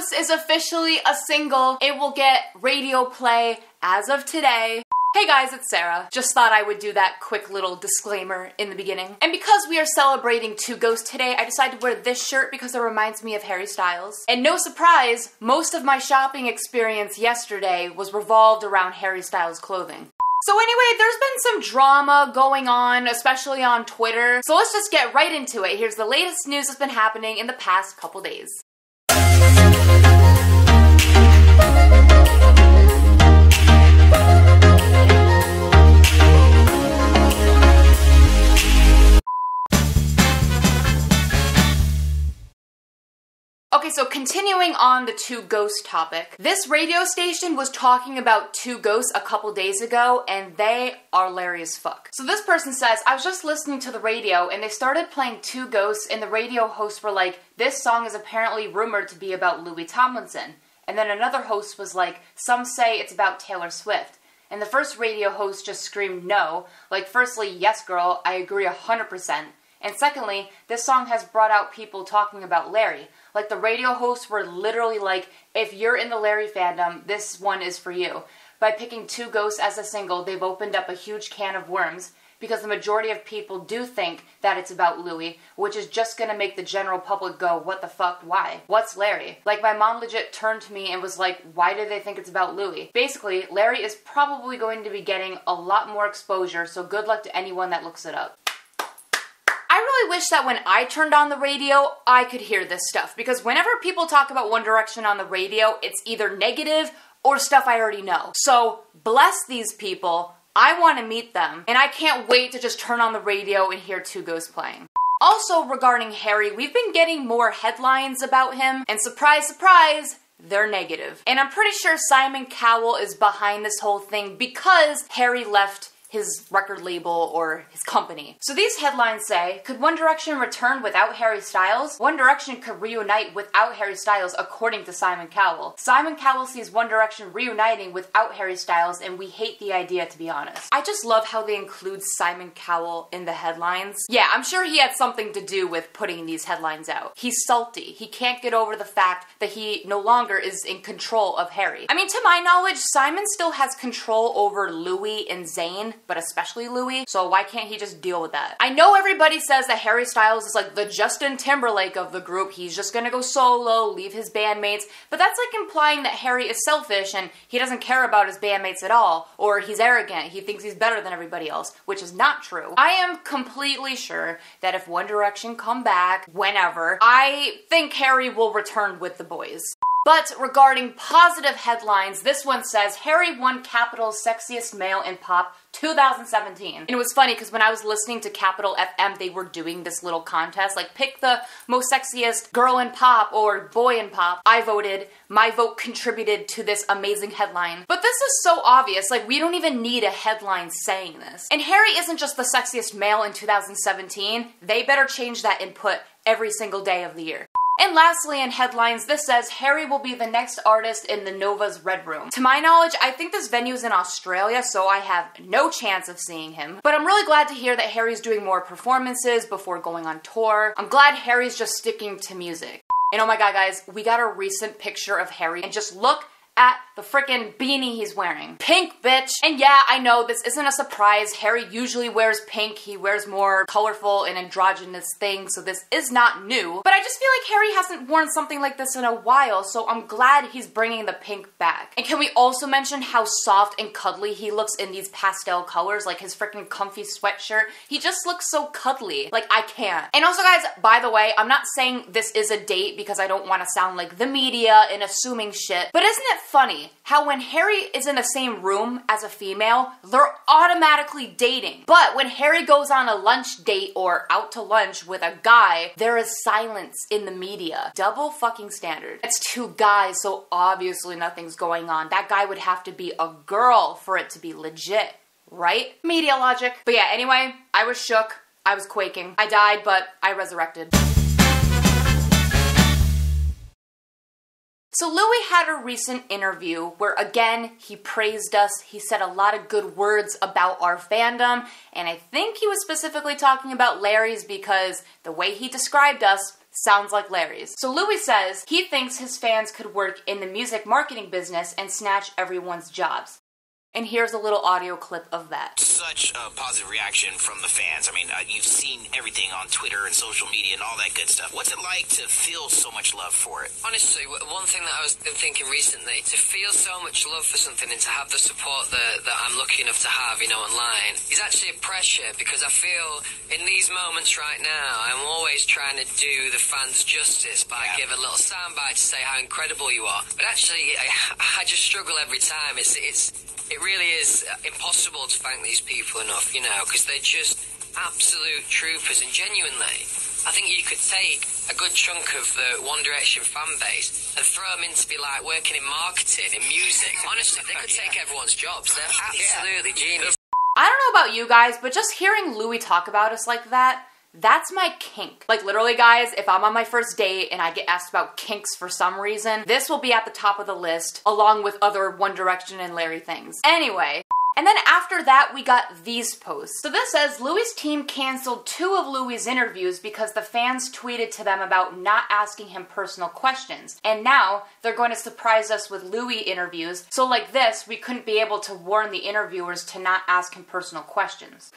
Ghost is officially a single. It will get radio play as of today. Hey guys, it's Sarah. Just thought I would do that quick little disclaimer in the beginning. And because we are celebrating 2 Ghosts today, I decided to wear this shirt because it reminds me of Harry Styles. And no surprise, most of my shopping experience yesterday was revolved around Harry Styles clothing. So anyway, there's been some drama going on, especially on Twitter. So let's just get right into it. Here's the latest news that's been happening in the past couple days. Okay, so continuing on the 2 Ghosts topic, this radio station was talking about 2 Ghosts a couple days ago, and they are Larry as fuck. So this person says, I was just listening to the radio, and they started playing 2 Ghosts, and the radio hosts were like, this song is apparently rumored to be about Louis Tomlinson. And then another host was like, some say it's about Taylor Swift. And the first radio host just screamed no, like, firstly, yes girl, I agree 100%. And secondly, this song has brought out people talking about Larry. Like, the radio hosts were literally like, if you're in the Larry fandom, this one is for you. By picking 2 Ghosts as a single, they've opened up a huge can of worms, because the majority of people do think that it's about Louis, which is just gonna make the general public go, what the fuck, why? What's Larry? Like, my mom legit turned to me and was like, why do they think it's about Louis? Basically, Larry is probably going to be getting a lot more exposure, so good luck to anyone that looks it up. I really wish that when I turned on the radio, I could hear this stuff, because whenever people talk about One Direction on the radio, it's either negative or stuff I already know. So, bless these people, I want to meet them, and I can't wait to just turn on the radio and hear 2 Ghosts playing. Also, regarding Harry, we've been getting more headlines about him, and surprise, surprise, they're negative. And I'm pretty sure Simon Cowell is behind this whole thing because Harry left his record label or his company. So these headlines say, could One Direction return without Harry Styles? One Direction could reunite without Harry Styles, according to Simon Cowell. Simon Cowell sees One Direction reuniting without Harry Styles, and we hate the idea, to be honest. I just love how they include Simon Cowell in the headlines. Yeah, I'm sure he had something to do with putting these headlines out. He's salty. He can't get over the fact that he no longer is in control of Harry. I mean, to my knowledge, Simon still has control over Louis and Zayn, but especially Louis, so why can't he just deal with that? I know everybody says that Harry Styles is like the Justin Timberlake of the group, he's just gonna go solo, leave his bandmates, but that's like implying that Harry is selfish and he doesn't care about his bandmates at all, or he's arrogant, he thinks he's better than everybody else, which is not true. I am completely sure that if One Direction come back, whenever, I think Harry will return with the boys. But regarding positive headlines, this one says, Harry won Capital's Sexiest Male in Pop 2017. And it was funny because when I was listening to Capital FM, they were doing this little contest, like pick the most sexiest girl in pop or boy in pop. I voted. My vote contributed to this amazing headline. But this is so obvious, like we don't even need a headline saying this. And Harry isn't just the sexiest male in 2017. They better change that and put every single day of the year. And lastly, in headlines, this says, Harry will be the next artist in the Nova's Red Room. To my knowledge, I think this venue is in Australia, so I have no chance of seeing him. But I'm really glad to hear that Harry's doing more performances before going on tour. I'm glad Harry's just sticking to music. And oh my god, guys, we got a recent picture of Harry, and just look at the frickin' beanie he's wearing. Pink, bitch! And yeah, I know this isn't a surprise. Harry usually wears pink. He wears more colorful and androgynous things, so this is not new. But I just feel like Harry hasn't worn something like this in a while, so I'm glad he's bringing the pink back. And can we also mention how soft and cuddly he looks in these pastel colors, like his frickin' comfy sweatshirt? He just looks so cuddly. Like, I can't. And also, guys, by the way, I'm not saying this is a date because I don't want to sound like the media and assuming shit, but isn't it funny how when Harry is in the same room as a female, they're automatically dating. But when Harry goes on a lunch date or out to lunch with a guy, there is silence in the media. Double fucking standard. It's 2 guys, so obviously nothing's going on. That guy would have to be a girl for it to be legit, right? Media logic. But yeah, anyway, I was shook. I was quaking. I died, but I resurrected. So Louis had a recent interview where, again, he praised us. He said a lot of good words about our fandom, and I think he was specifically talking about Larry's because the way he described us, sounds like Larry's. So Louis says he thinks his fans could work in the music marketing business and snatch everyone's jobs. And here's a little audio clip of that. Such a positive reaction from the fans. I mean, you've seen everything on Twitter and social media and all that good stuff. What's it like to feel so much love for it? Honestly, one thing that I was thinking recently, to feel so much love for something and to have the support that I'm lucky enough to have, you know, online, is actually a pressure, because I feel in these moments right now, I'm always trying to do the fans justice by giving a little soundbite to say how incredible you are. But actually, I just struggle every time. It really is impossible to thank these people enough, you know, because they're just absolute troopers. And genuinely, I think you could take a good chunk of the One Direction fan base and throw them into be like working in marketing, in music. Honestly, they could take everyone's jobs. They're absolutely genius. I don't know about you guys, but just hearing Louis talk about us like that, that's my kink. Like literally guys, if I'm on my first date and I get asked about kinks for some reason, this will be at the top of the list along with other One Direction and Larry things. Anyway. And then after that, we got these posts. So this says, Louis' team canceled 2 of Louis' interviews because the fans tweeted to them about not asking him personal questions. And now, they're going to surprise us with Louis interviews, so like this, we couldn't be able to warn the interviewers to not ask him personal questions.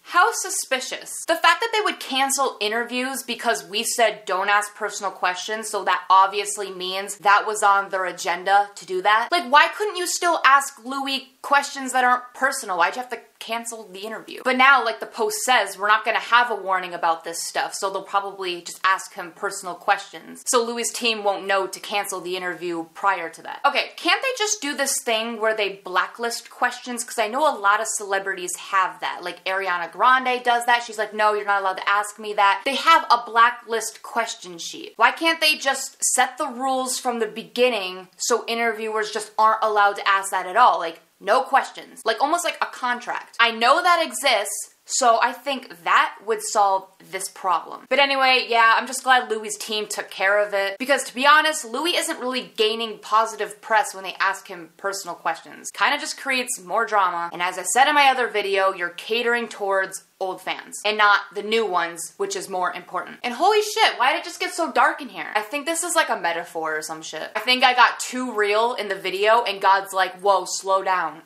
How suspicious. The fact that they would cancel interviews because we said don't ask personal questions, so that obviously means that was on their agenda to do that. Like, why couldn't you still ask Louis questions that aren't personal? Why'd you have to cancel the interview? But now, like the post says, we're not gonna have a warning about this stuff, so they'll probably just ask him personal questions. So Louis' team won't know to cancel the interview prior to that. Okay, can't they just do this thing where they blacklist questions? Because I know a lot of celebrities have that. Like Ariana Grande does that. She's like, no, you're not allowed to ask me that. They have a blacklist question sheet. Why can't they just set the rules from the beginning so interviewers just aren't allowed to ask that at all? Like, no questions. Like, almost like a contract. I know that exists, so I think that would solve this problem. But anyway, yeah, I'm just glad Louis' team took care of it. Because to be honest, Louis isn't really gaining positive press when they ask him personal questions. Kinda just creates more drama. And as I said in my other video, you're catering towards old fans and not the new ones, which is more important. And holy shit, why did it just get so dark in here? I think this is like a metaphor or some shit. I think I got too real in the video and God's like, whoa, slow down.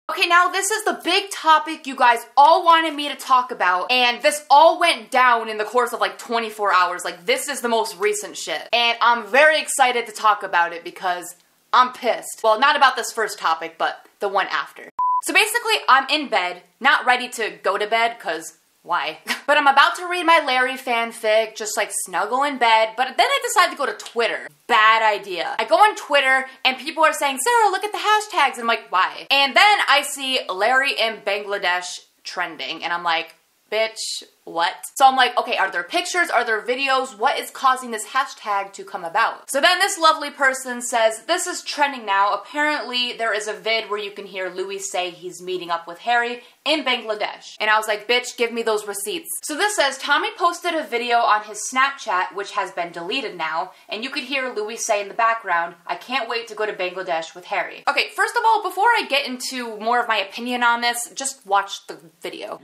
Okay, now this is the big topic you guys all wanted me to talk about, and this all went down in the course of like 24 hours. Like, this is the most recent shit. And I'm very excited to talk about it because I'm pissed. Well, not about this first topic, but the one after. So basically, I'm in bed, not ready to go to bed, cause why? But I'm about to read my Larry fanfic, just like snuggle in bed, but then I decide to go to Twitter. Bad idea. I go on Twitter and people are saying, Sarah, look at the hashtags, and I'm like, why? And then I see Larry in Bangladesh trending, and I'm like, bitch, what? So I'm like, okay, are there pictures? Are there videos? What is causing this hashtag to come about? So then this lovely person says, this is trending now. Apparently there is a vid where you can hear Louis say he's meeting up with Harry in Bangladesh. And I was like, bitch, give me those receipts. So this says, Tommy posted a video on his Snapchat, which has been deleted now, and you could hear Louis say in the background, I can't wait to go to Bangladesh with Harry. Okay, first of all, before I get into more of my opinion on this, just watch the video.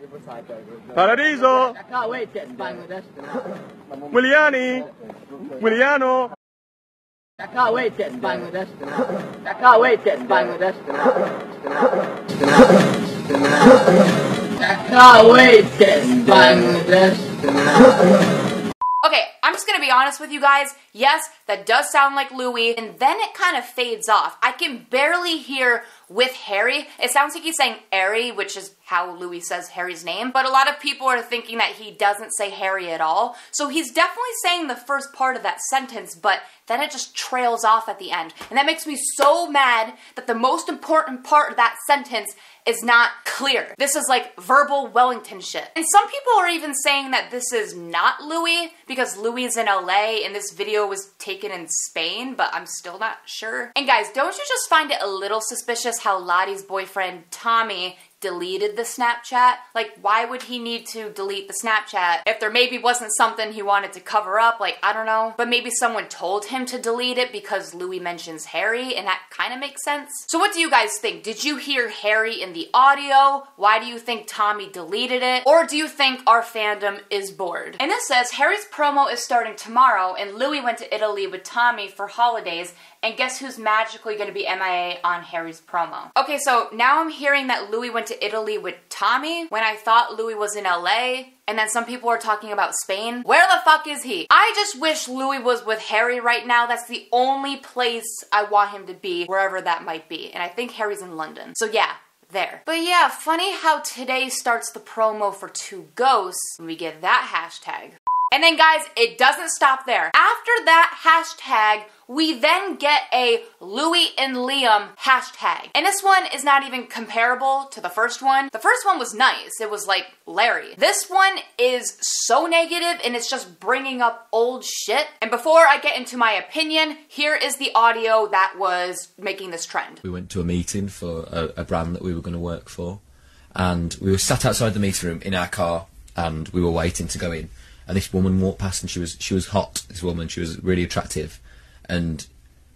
Paradiso! I can't wait to get to Bangladesh. Williano! I can't wait to get to Bangladesh. I can't wait to get to Bangladesh. I can't wait to get to Bangladesh. Okay, I'm just gonna be honest with you guys. Yes, that does sound like Louis, and then it kind of fades off. I can barely hear with Harry. It sounds like he's saying Harry, which is how Louis says Harry's name, but a lot of people are thinking that he doesn't say Harry at all. So he's definitely saying the first part of that sentence, but then it just trails off at the end. And that makes me so mad that the most important part of that sentence is not clear. This is like verbal Wellington shit. And some people are even saying that this is not Louis because Louis is in LA and this video was taken in Spain, but I'm still not sure. And guys, don't you just find it a little suspicious how Lottie's boyfriend Tommy deleted the Snapchat. Like, why would he need to delete the Snapchat if there maybe wasn't something he wanted to cover up? Like, I don't know. But maybe someone told him to delete it because Louis mentions Harry, and that kind of makes sense. So what do you guys think? Did you hear Harry in the audio? Why do you think Tommy deleted it? Or do you think our fandom is bored? And this says, Harry's promo is starting tomorrow, and Louis went to Italy with Tommy for holidays, and guess who's magically going to be MIA on Harry's promo? Okay, so now I'm hearing that Louis went to Italy with Tommy when I thought Louis was in LA, and then some people are talking about Spain. Where the fuck is he? I just wish Louis was with Harry right now. That's the only place I want him to be, wherever that might be. And I think Harry's in London. So yeah, there. But yeah, funny how today starts the promo for Two Ghosts when we get that hashtag. And then guys, it doesn't stop there. After that hashtag, we then get a Louis and Liam hashtag. And this one is not even comparable to the first one. The first one was nice. It was like Larry. This one is so negative and it's just bringing up old shit. And before I get into my opinion, here is the audio that was making this trend. We went to a meeting for a brand that we were going to work for. And we were sat outside the meeting room in our car and we were waiting to go in. And this woman walked past and she was hot, this woman, she was really attractive. And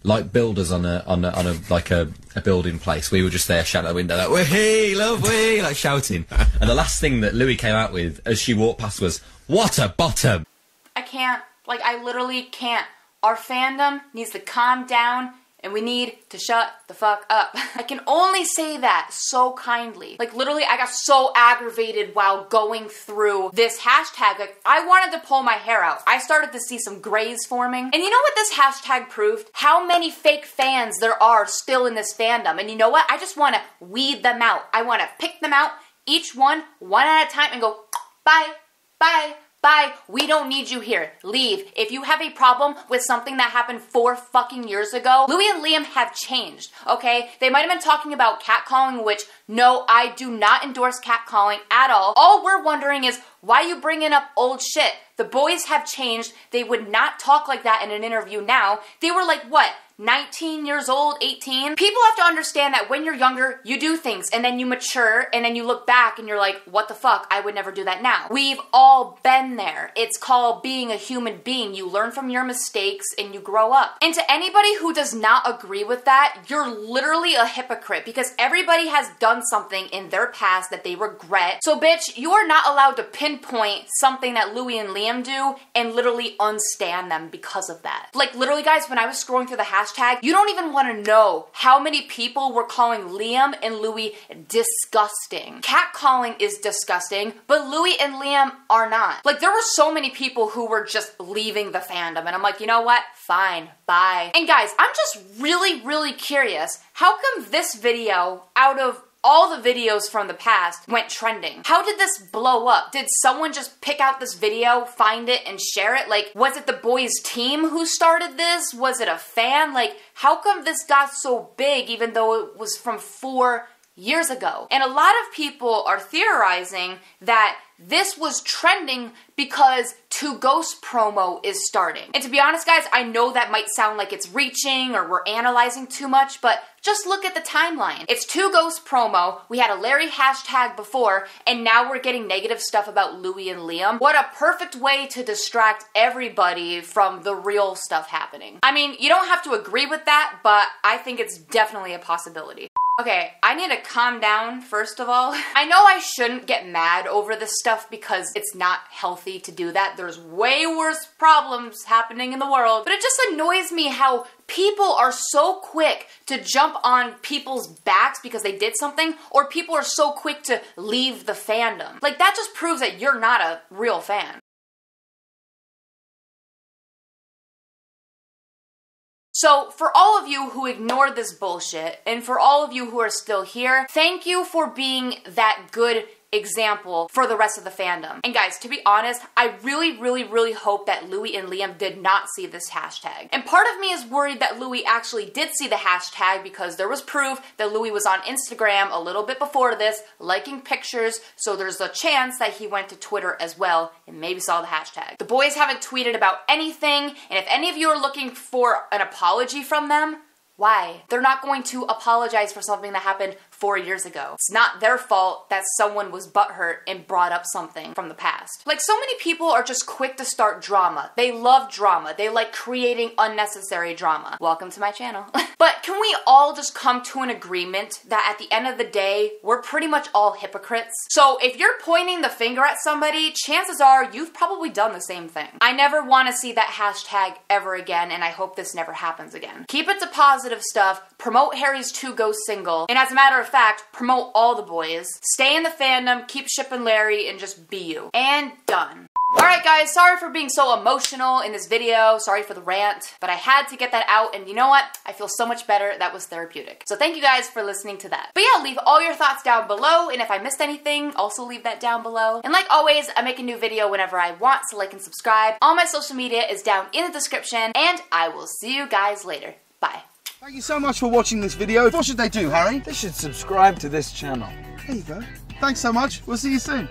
like builders on a building place, we were just there shouting out the window like, "Wee, love, wee," like shouting. And the last thing that Louis came out with as she walked past was, "What a bottom." I can't, like I literally can't. Our fandom needs to calm down and we need to shut the fuck up. I can only say that so kindly. Like literally I got so aggravated while going through this hashtag. Like I wanted to pull my hair out. I started to see some grays forming. And you know what this hashtag proved? How many fake fans there are still in this fandom. And you know what? I just want to weed them out. I want to pick them out, each one at a time, and go, bye, bye. Bye. We don't need you here. Leave. If you have a problem with something that happened 4 fucking years ago, Louis and Liam have changed, okay? They might have been talking about catcalling, which, no, I do not endorse catcalling at all. All we're wondering is, why are you bringing up old shit? The boys have changed. They would not talk like that in an interview now. They were like, what, 19 years old, 18? People have to understand that when you're younger, you do things and then you mature and then you look back and you're like, what the fuck? I would never do that now. We've all been there. It's called being a human being. You learn from your mistakes and you grow up. And to anybody who does not agree with that, you're literally a hypocrite because everybody has done something in their past that they regret. So bitch, you are not allowed to pinpoint something that Louis and Liam do and literally unstan them because of that. Like literally guys, when I was scrolling through the hashtag, you don't even want to know how many people were calling Liam and Louis disgusting. Catcalling is disgusting, but Louis and Liam are not. Like there were so many people who were just leaving the fandom and I'm like, you know what? Fine, bye. And guys, I'm just really curious, how come this video out of all the videos from the past went trending? How did this blow up? Did someone just pick out this video, find it, and share it? Like, was it the boys' team who started this? Was it a fan? Like, how come this got so big even though it was from 4 years ago? And a lot of people are theorizing that this was trending because Two Ghosts promo is starting. And to be honest guys, I know that might sound like it's reaching or we're analyzing too much, but just look at the timeline. It's Two Ghosts promo, we had a Larry hashtag before, and now we're getting negative stuff about Louis and Liam. What a perfect way to distract everybody from the real stuff happening. I mean, you don't have to agree with that, but I think it's definitely a possibility. Okay, I need to calm down, first of all. I know I shouldn't get mad over this stuff because it's not healthy to do that. There's way worse problems happening in the world. But it just annoys me how people are so quick to jump on people's backs because they did something, or people are so quick to leave the fandom. Like, that just proves that you're not a real fan. So, for all of you who ignored this bullshit, and for all of you who are still here, thank you for being that good example for the rest of the fandom. And guys, to be honest, I really hope that Louis and Liam did not see this hashtag. And part of me is worried that Louis actually did see the hashtag because there was proof that Louis was on Instagram a little bit before this, liking pictures, so there's a chance that he went to Twitter as well and maybe saw the hashtag. The boys haven't tweeted about anything, and if any of you are looking for an apology from them, why? They're not going to apologize for something that happened 4 years ago. It's not their fault that someone was butthurt and brought up something from the past. Like, so many people are just quick to start drama. They love drama. They like creating unnecessary drama. Welcome to my channel. But can we all just come to an agreement that at the end of the day, we're pretty much all hypocrites? So if you're pointing the finger at somebody, chances are you've probably done the same thing. I never want to see that hashtag ever again, and I hope this never happens again. Keep it to positive stuff, promote Harry's 2 Ghost single, and as a matter of fact, promote all the boys. Stay in the fandom, keep shipping Larry, and just be you. And done. Alright guys, sorry for being so emotional in this video, sorry for the rant, but I had to get that out, and you know what? I feel so much better. That was therapeutic. So thank you guys for listening to that. But yeah, leave all your thoughts down below, and if I missed anything, also leave that down below. And like always, I make a new video whenever I want, so like and subscribe. All my social media is down in the description, and I will see you guys later. Bye. Thank you so much for watching this video. What should they do, Harry? They should subscribe to this channel. There you go. Thanks so much. We'll see you soon.